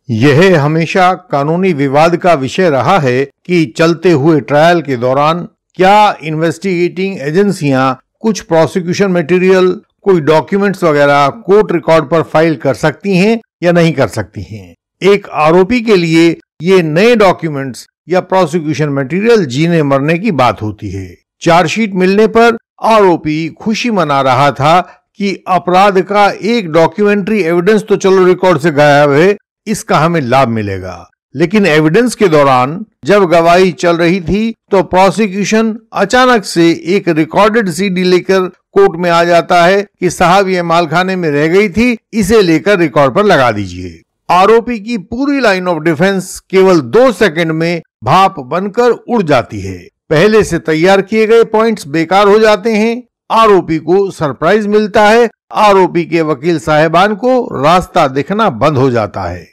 यह हमेशा कानूनी विवाद का विषय रहा है कि चलते हुए ट्रायल के दौरान क्या इन्वेस्टिगेटिंग एजेंसियां कुछ प्रोसिक्यूशन मटेरियल, कोई डॉक्यूमेंट्स वगैरह कोर्ट रिकॉर्ड पर फाइल कर सकती हैं या नहीं कर सकती हैं। एक आरोपी के लिए ये नए डॉक्यूमेंट्स या प्रोसिक्यूशन मटेरियल जीने मरने की बात होती है। चार्जशीट मिलने पर आरोपी खुशी मना रहा था कि अपराध का एक डॉक्यूमेंट्री एविडेंस तो चलो रिकॉर्ड से गायब है, इसका हमें लाभ मिलेगा। लेकिन एविडेंस के दौरान जब गवाही चल रही थी तो प्रोसिक्यूशन अचानक से एक रिकॉर्डेड सीडी लेकर कोर्ट में आ जाता है कि साहब ये मालखाने में रह गई थी, इसे लेकर रिकॉर्ड पर लगा दीजिए। आरोपी की पूरी लाइन ऑफ डिफेंस केवल 2 सेकंड में भाप बनकर उड़ जाती है। पहले से तैयार किए गए पॉइंट्स बेकार हो जाते हैं। आरोपी को सरप्राइज मिलता है। आरोपी के वकील साहिबान को रास्ता दिखना बंद हो जाता है।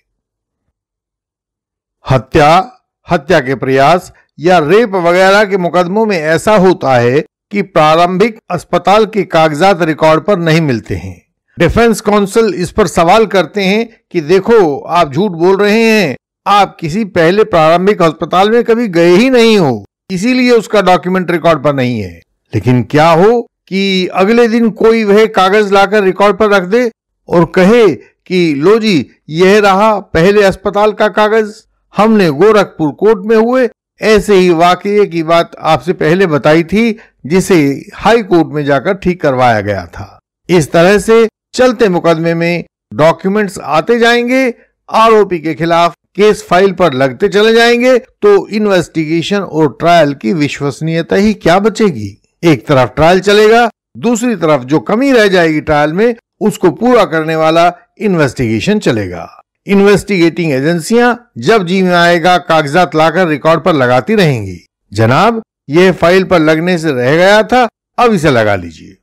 हत्या के प्रयास या रेप वगैरह के मुकदमों में ऐसा होता है कि प्रारंभिक अस्पताल के कागजात रिकॉर्ड पर नहीं मिलते हैं। डिफेंस काउंसिल इस पर सवाल करते हैं कि देखो, आप झूठ बोल रहे हैं, आप किसी पहले प्रारंभिक अस्पताल में कभी गए ही नहीं हो, इसीलिए उसका डॉक्यूमेंट रिकॉर्ड पर नहीं है। लेकिन क्या हो कि अगले दिन कोई वह कागज लाकर रिकॉर्ड पर रख दे और कहे कि लो जी, यह रहा पहले अस्पताल का कागज, हमने गोरखपुर कोर्ट में हुए ऐसे ही वाकये की बात आपसे पहले बताई थी, जिसे हाई कोर्ट में जाकर ठीक करवाया गया था। इस तरह से चलते मुकदमे में डॉक्यूमेंट्स आते जाएंगे, आरोपी के खिलाफ केस फाइल पर लगते चले जाएंगे, तो इन्वेस्टिगेशन और ट्रायल की विश्वसनीयता ही क्या बचेगी। एक तरफ ट्रायल चलेगा, दूसरी तरफ जो कमी रह जाएगी ट्रायल में, उसको पूरा करने वाला इन्वेस्टिगेशन चलेगा। इन्वेस्टिगेटिंग एजेंसियां जब जी में आएगा कागजात लाकर रिकॉर्ड पर लगाती रहेंगी। जनाब, यह फाइल पर लगने से रह गया था, अब इसे लगा लीजिए।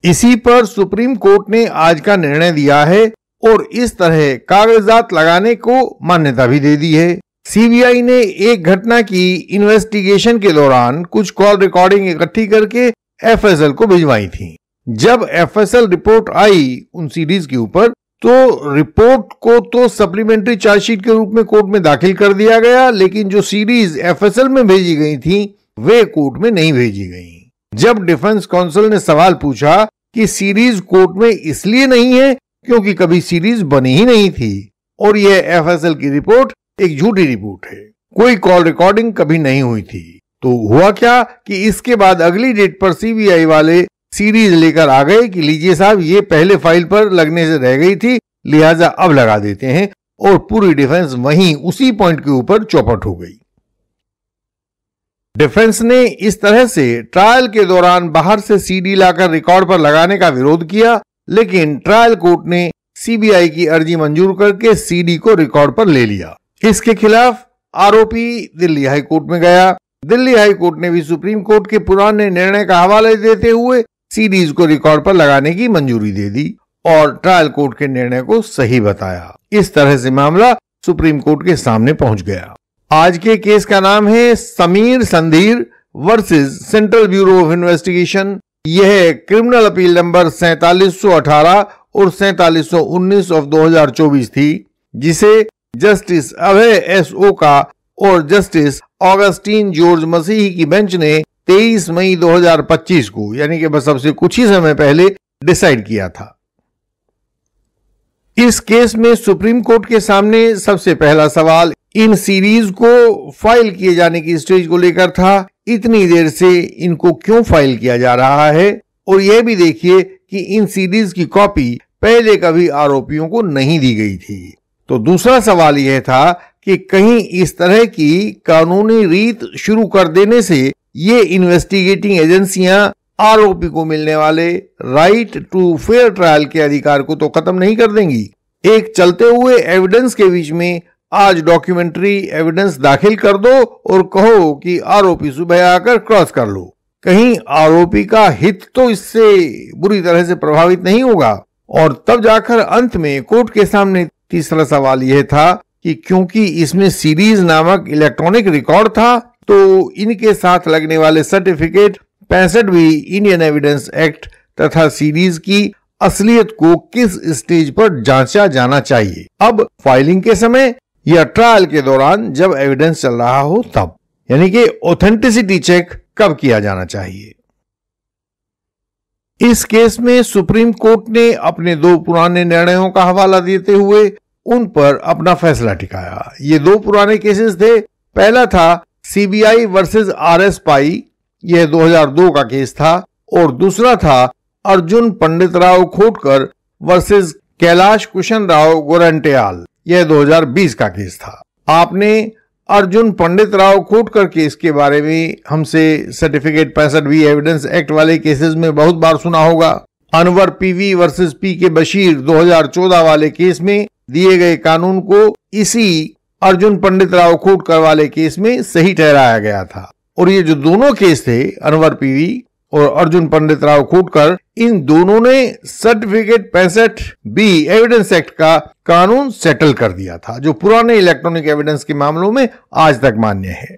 इसी पर सुप्रीम कोर्ट ने आज का निर्णय दिया है और इस तरह कागजात लगाने को मान्यता भी दे दी है। सीबीआई ने एक घटना की इन्वेस्टिगेशन के दौरान कुछ कॉल रिकॉर्डिंग इकट्ठी करके एफएसएल को भिजवाई थी। जब एफएसएल रिपोर्ट आई उन सीडीज के ऊपर, तो रिपोर्ट को तो सप्लीमेंट्री चार्जशीट के रूप में कोर्ट में दाखिल कर दिया गया, लेकिन जो सीडीज एफएसएल में भेजी गई थी वे कोर्ट में नहीं भेजी गई। जब डिफेंस काउंसिल ने सवाल पूछा कि सीरीज कोर्ट में इसलिए नहीं है क्योंकि कभी सीरीज बनी ही नहीं थी और यह एफएसएल की रिपोर्ट एक झूठी रिपोर्ट है, कोई कॉल रिकॉर्डिंग कभी नहीं हुई थी, तो हुआ क्या कि इसके बाद अगली डेट पर सीबीआई वाले सीरीज लेकर आ गए कि लीजिए साहब, ये पहले फाइल पर लगने से रह गई थी, लिहाजा अब लगा देते हैं, और पूरी डिफेंस वहीं उसी पॉइंट के ऊपर चौपट हो गई। डिफेंस ने इस तरह से ट्रायल के दौरान बाहर से सीडी लाकर रिकॉर्ड पर लगाने का विरोध किया, लेकिन ट्रायल कोर्ट ने सीबीआई की अर्जी मंजूर करके सीडी को रिकॉर्ड पर ले लिया। इसके खिलाफ आरोपी दिल्ली हाई कोर्ट में गया। दिल्ली हाई कोर्ट ने भी सुप्रीम कोर्ट के पुराने निर्णय का हवाला देते हुए सीडीज को रिकॉर्ड पर लगाने की मंजूरी दे दी और ट्रायल कोर्ट के निर्णय को सही बताया। इस तरह से मामला सुप्रीम कोर्ट के सामने पहुंच गया। आज के केस का नाम है Sameer Sandhir versus central bureau of investigation. यह क्रिमिनल अपील नंबर 4718 और 4719 ऑफ 2024 थी, जिसे जस्टिस अभय एस ओका और जस्टिस ऑगस्टीन जॉर्ज मसीही की बेंच ने 23 मई 2025 को, यानी कि बस अब से कुछ ही समय पहले डिसाइड किया था। इस केस में सुप्रीम कोर्ट के सामने सबसे पहला सवाल इन सीरीज को फाइल किए जाने की स्टेज को लेकर था। इतनी देर से इनको क्यों फाइल किया जा रहा है, और यह भी देखिए कि इन सीरीज की कॉपी पहले कभी आरोपियों को नहीं दी गई थी। तो दूसरा सवाल यह था कि कहीं इस तरह की कानूनी रीत शुरू कर देने से ये इन्वेस्टिगेटिंग एजेंसियां आरोपी को मिलने वाले राइट टू फेयर ट्रायल के अधिकार को तो खत्म नहीं कर देंगी। एक चलते हुए एविडेंस के बीच में आज डॉक्यूमेंट्री एविडेंस दाखिल कर दो और कहो कि आरोपी सुबह आकर क्रॉस कर लो। कहीं आरोपी का हित तो इससे बुरी तरह से प्रभावित नहीं होगा। और तब जाकर अंत में कोर्ट के सामने तीसरा सवाल यह था कि क्योंकि इसमें सीरीज नामक इलेक्ट्रॉनिक रिकॉर्ड था, तो इनके साथ लगने वाले सर्टिफिकेट 65 भी इंडियन एविडेंस एक्ट तथा सीरीज की असलियत को किस स्टेज पर जांचा जाना चाहिए, अब फाइलिंग के समय या ट्रायल के दौरान जब एविडेंस चल रहा हो तब, यानी कि ऑथेंटिसिटी चेक कब किया जाना चाहिए। इस केस में सुप्रीम कोर्ट ने अपने 2 पुराने निर्णयों का हवाला देते हुए उन पर अपना फैसला टिकाया। ये 2 पुराने केसेस थे। पहला था सीबीआई वर्सेस आरएस पाई, यह 2002 का केस था, और दूसरा था अर्जुन पंडित राव खोटकर वर्सेस कैलाश कुशन राव गोरंट्याल, यह 2020 का केस था। आपने अर्जुन पंडित राव खोटकर केस के बारे में हमसे सर्टिफिकेट 65B एविडेंस एक्ट वाले केसेस में बहुत बार सुना होगा। अनवर पीवी वर्सेस पी के बशीर 2014 वाले केस में दिए गए कानून को इसी अर्जुन पंडित राव खोटकर वाले केस में सही ठहराया गया था। और ये जो दोनों केस थे, अनवर पीवी और अर्जुन पंडित राव खोटकर, इन दोनों ने सर्टिफिकेट 65B एविडेंस एक्ट का कानून सेटल कर दिया था, जो पुराने इलेक्ट्रॉनिक एविडेंस के मामलों में आज तक मान्य है।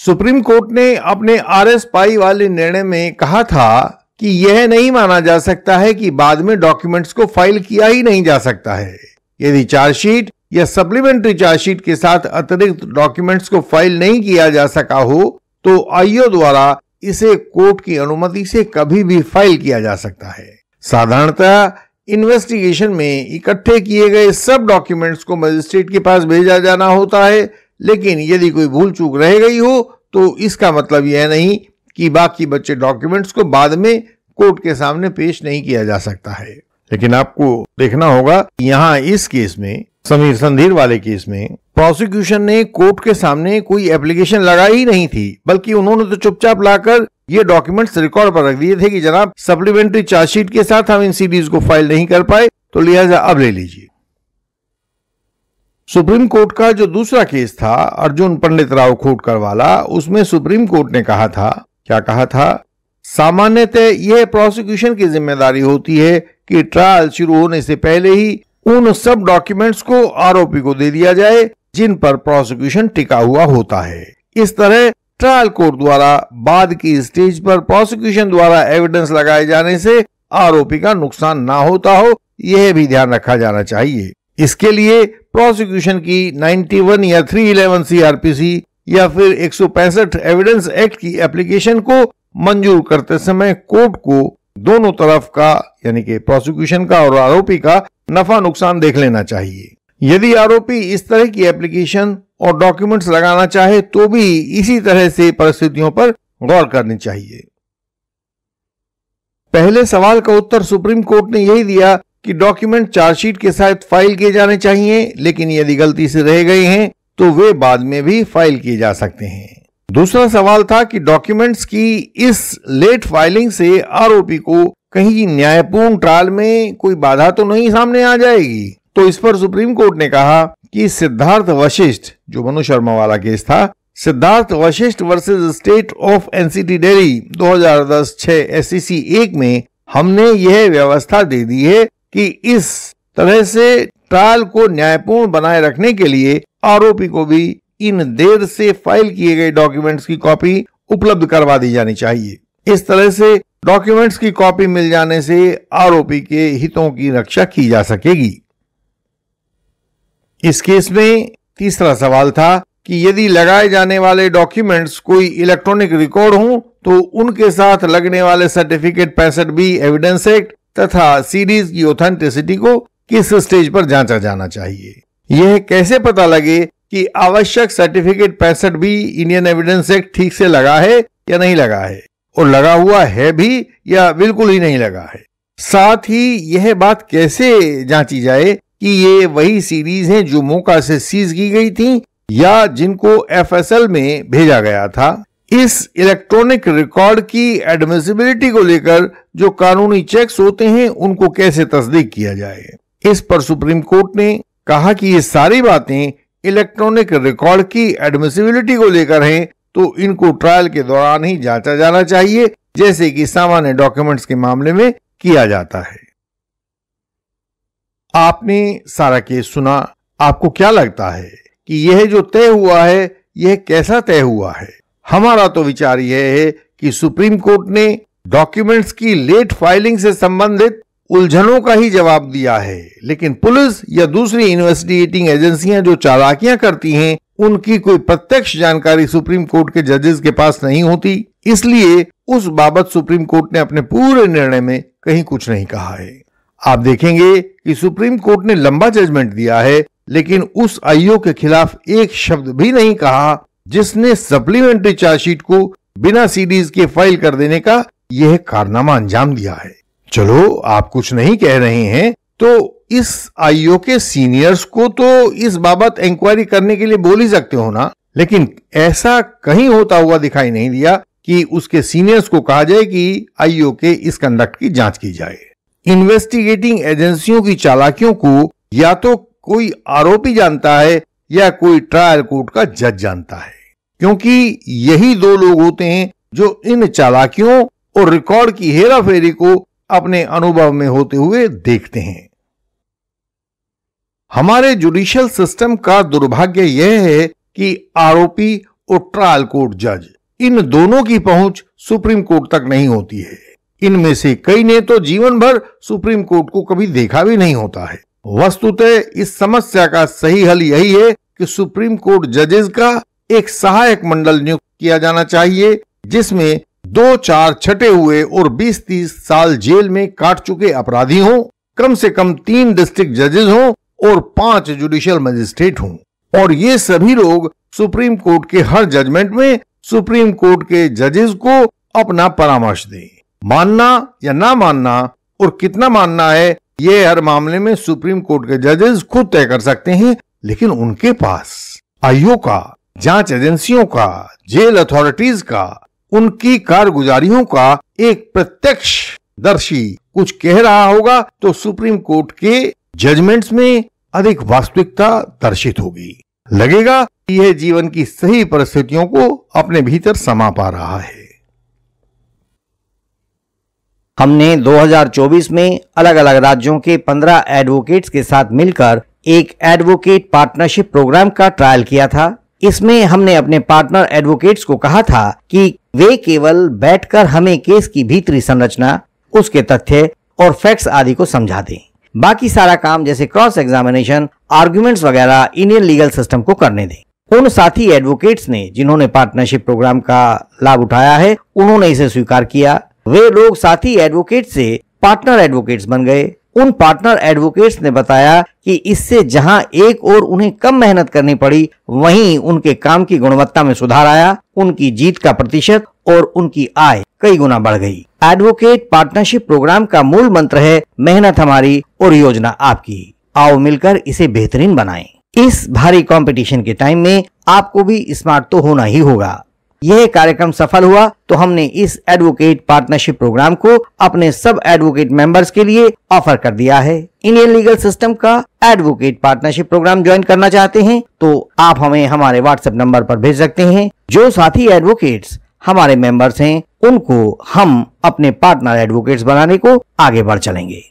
सुप्रीम कोर्ट ने अपने आरएस पाई वाले निर्णय में कहा था कि यह नहीं माना जा सकता है कि बाद में डॉक्यूमेंट्स को फाइल किया ही नहीं जा सकता है। यदि चार्जशीट या सप्लीमेंट्री चार्जशीट के साथ अतिरिक्त डॉक्यूमेंट्स को फाइल नहीं किया जा सका हो तो आईओ द्वारा इसे कोर्ट की अनुमति से कभी भी फाइल किया जा सकता है। साधारणतः इन्वेस्टिगेशन में इकट्ठे किए गए सब डॉक्यूमेंट्स को मजिस्ट्रेट के पास भेजा जाना होता है, लेकिन यदि कोई भूल चूक रह गई हो तो इसका मतलब यह नहीं कि बाकी बचे डॉक्यूमेंट्स को बाद में कोर्ट के सामने पेश नहीं किया जा सकता है। लेकिन आपको देखना होगा यहाँ इस केस में, समीर संधीर वाले केस में, प्रोसिक्यूशन ने कोर्ट के सामने कोई एप्लीकेशन लगाई ही नहीं थी, बल्कि उन्होंने तो चुपचाप लाकर ये डॉक्यूमेंट्स रिकॉर्ड पर रख दिए थे कि जनाब सप्लीमेंट्री चार्जशीट के साथ हम इन सीडीज को फाइल नहीं कर पाए, तो लिहाजा अब ले लीजिए। सुप्रीम कोर्ट का जो दूसरा केस था अर्जुन पंडित राव खोटकर वाला, उसमें सुप्रीम कोर्ट ने कहा था, क्या कहा था, सामान्यतः यह प्रोसिक्यूशन की जिम्मेदारी होती है कि ट्रायल शुरू होने से पहले ही उन सब डॉक्यूमेंट्स को आरोपी को दे दिया जाए जिन पर प्रोसिक्यूशन टिका हुआ होता है। इस तरह ट्रायल कोर्ट द्वारा बाद की स्टेज पर प्रोसिक्यूशन द्वारा एविडेंस लगाए जाने से आरोपी का नुकसान ना होता हो, यह भी ध्यान रखा जाना चाहिए। इसके लिए प्रोसिक्यूशन की 91 या 311 सीआरपीसी या फिर 165 एविडेंस एक्ट की एप्लीकेशन को मंजूर करते समय कोर्ट को दोनों तरफ का, यानी कि प्रोसिक्यूशन का और आरोपी का नफा नुकसान देख लेना चाहिए। यदि आरोपी इस तरह की एप्लीकेशन और डॉक्यूमेंट्स लगाना चाहे तो भी इसी तरह से परिस्थितियों पर गौर करनी चाहिए। पहले सवाल का उत्तर सुप्रीम कोर्ट ने यही दिया कि डॉक्यूमेंट चार्जशीट के साथ फाइल किए जाने चाहिए, लेकिन यदि गलती से रह गए हैं तो वे बाद में भी फाइल किए जा सकते हैं। दूसरा सवाल था कि डॉक्यूमेंट्स की इस लेट फाइलिंग से आरोपी को कहीं न्यायपूर्ण ट्रायल में कोई बाधा तो नहीं सामने आ जाएगी। तो इस पर सुप्रीम कोर्ट ने कहा कि सिद्धार्थ वशिष्ठ, जो मनु शर्मा वाला केस था, Siddharth Vashishtha versus state of NCT Delhi 2010-6 SCC 1 में हमने यह व्यवस्था दे दी है कि इस तरह से ट्रायल को न्यायपूर्ण बनाए रखने के लिए आरोपी को भी इन देर से फाइल किए गए डॉक्यूमेंट्स की कॉपी उपलब्ध करवा दी जानी चाहिए। इस तरह से डॉक्यूमेंट्स की कॉपी मिल जाने से आरोपी के हितों की रक्षा की जा सकेगी। इस केस में तीसरा सवाल था कि यदि लगाए जाने वाले डॉक्यूमेंट्स कोई इलेक्ट्रॉनिक रिकॉर्ड हों तो उनके साथ लगने वाले सर्टिफिकेट 65B एविडेंस एक्ट तथा सीडीज की ऑथेंटिसिटी को किस स्टेज पर जांचा जाना चाहिए। यह कैसे पता लगे कि आवश्यक certificate 65B Indian evidence act ठीक से लगा है या नहीं लगा है, और लगा हुआ है भी या बिल्कुल ही नहीं लगा है। साथ ही यह बात कैसे जांची जाए कि ये वही सीरीज हैं जो मौका से सीज की गई थी या जिनको FSL में भेजा गया था। इस इलेक्ट्रॉनिक रिकॉर्ड की एडमिसिबिलिटी को लेकर जो कानूनी चेक्स होते हैं उनको कैसे तस्दीक किया जाए। इस पर सुप्रीम कोर्ट ने कहा कि ये सारी बातें इलेक्ट्रॉनिक रिकॉर्ड की एडमिसिबिलिटी को लेकर हैं, तो इनको ट्रायल के दौरान ही जांचा जाना चाहिए, जैसे कि सामान्य डॉक्यूमेंट्स के मामले में किया जाता है। आपने सारा केस सुना, आपको क्या लगता है कि यह जो तय हुआ है यह कैसा तय हुआ है? हमारा तो विचार यह है कि सुप्रीम कोर्ट ने डॉक्यूमेंट्स की लेट फाइलिंग से संबंधित उलझनों का ही जवाब दिया है, लेकिन पुलिस या दूसरी इन्वेस्टिगेटिंग एजेंसियां जो चालाकियां करती हैं, उनकी कोई प्रत्यक्ष जानकारी सुप्रीम कोर्ट के जजेस के पास नहीं होती। इसलिए उस बाबत सुप्रीम कोर्ट ने अपने पूरे निर्णय में कहीं कुछ नहीं कहा है। आप देखेंगे कि सुप्रीम कोर्ट ने लंबा जजमेंट दिया है, लेकिन उस आईओ के खिलाफ एक शब्द भी नहीं कहा जिसने सप्लीमेंट्री चार्जशीट को बिना सीडीज के फाइल कर देने का यह कारनामा अंजाम दिया है। चलो, आप कुछ नहीं कह रहे हैं तो इस आईओ के सीनियर्स को तो इस बाबत इंक्वायरी करने के लिए बोल ही सकते हो ना, लेकिन ऐसा कहीं होता हुआ दिखाई नहीं दिया कि उसके सीनियर्स को कहा जाए कि आईओ के इस कंडक्ट की जांच की जाए। इन्वेस्टिगेटिंग एजेंसियों की चालाकियों को या तो कोई आरोपी जानता है या कोई ट्रायल कोर्ट का जज जानता है, क्योंकि यही दो लोग होते हैं जो इन चालाकियों और रिकॉर्ड की हेराफेरी को अपने अनुभव में होते हुए देखते हैं। हमारे जुडिशियल सिस्टम का दुर्भाग्य यह है कि आरोपी और ट्रायल कोर्ट जज, इन दोनों की पहुंच सुप्रीम कोर्ट तक नहीं होती है। इनमें से कई ने तो जीवन भर सुप्रीम कोर्ट को कभी देखा भी नहीं होता है। वस्तुतः इस समस्या का सही हल यही है कि सुप्रीम कोर्ट जजेस का एक सहायक मंडल नियुक्त किया जाना चाहिए, जिसमें 2-4 छटे हुए और 20-30 साल जेल में काट चुके अपराधी हों, कम से कम 3 डिस्ट्रिक्ट जजेस हों और 5 जुडिशियल मजिस्ट्रेट हों, और ये सभी लोग सुप्रीम कोर्ट के हर जजमेंट में सुप्रीम कोर्ट के जजेस को अपना परामर्श दें। मानना या ना मानना और कितना मानना है, ये हर मामले में सुप्रीम कोर्ट के जजेस खुद तय कर सकते हैं, लेकिन उनके पास आईओ का, जांच एजेंसियों का, जेल अथॉरिटीज का, उनकी कारगुजारियों का एक प्रत्यक्षदर्शी कुछ कह रहा होगा तो सुप्रीम कोर्ट के जजमेंट्स में अधिक वास्तविकता दर्शित होगी। लगेगा कि यह जीवन की सही परिस्थितियों को अपने भीतर समा पा रहा है। हमने 2024 में अलग अलग राज्यों के 15 एडवोकेट्स के साथ मिलकर एक एडवोकेट पार्टनरशिप प्रोग्राम का ट्रायल किया था। इसमें हमने अपने पार्टनर एडवोकेट्स को कहा था कि वे केवल बैठकर हमें केस की भीतरी संरचना, उसके तथ्य और फैक्ट्स आदि को समझा दें। बाकी सारा काम जैसे क्रॉस एग्जामिनेशन, आर्गुमेंट्स वगैरह इंडियन लीगल सिस्टम को करने दें। उन साथी एडवोकेट्स ने जिन्होंने पार्टनरशिप प्रोग्राम का लाभ उठाया है, उन्होंने इसे स्वीकार किया। वे लोग साथी एडवोकेट से पार्टनर एडवोकेट्स बन गए। उन पार्टनर एडवोकेट्स ने बताया कि इससे जहां एक और उन्हें कम मेहनत करनी पड़ी, वहीं उनके काम की गुणवत्ता में सुधार आया, उनकी जीत का प्रतिशत और उनकी आय कई गुना बढ़ गई। एडवोकेट पार्टनरशिप प्रोग्राम का मूल मंत्र है, मेहनत हमारी और योजना आपकी। आओ मिलकर इसे बेहतरीन बनाएं। इस भारी कंपटीशन के टाइम में आपको भी स्मार्ट तो होना ही होगा। यह कार्यक्रम सफल हुआ तो हमने इस एडवोकेट पार्टनरशिप प्रोग्राम को अपने सब एडवोकेट मेंबर्स के लिए ऑफर कर दिया है। इंडियन लीगल सिस्टम का एडवोकेट पार्टनरशिप प्रोग्राम ज्वाइन करना चाहते हैं तो आप हमें हमारे व्हाट्सएप नंबर पर भेज सकते हैं। जो साथी एडवोकेट्स हमारे मेंबर्स हैं, उनको हम अपने पार्टनर एडवोकेट्स बनाने को आगे बढ़ चलेंगे।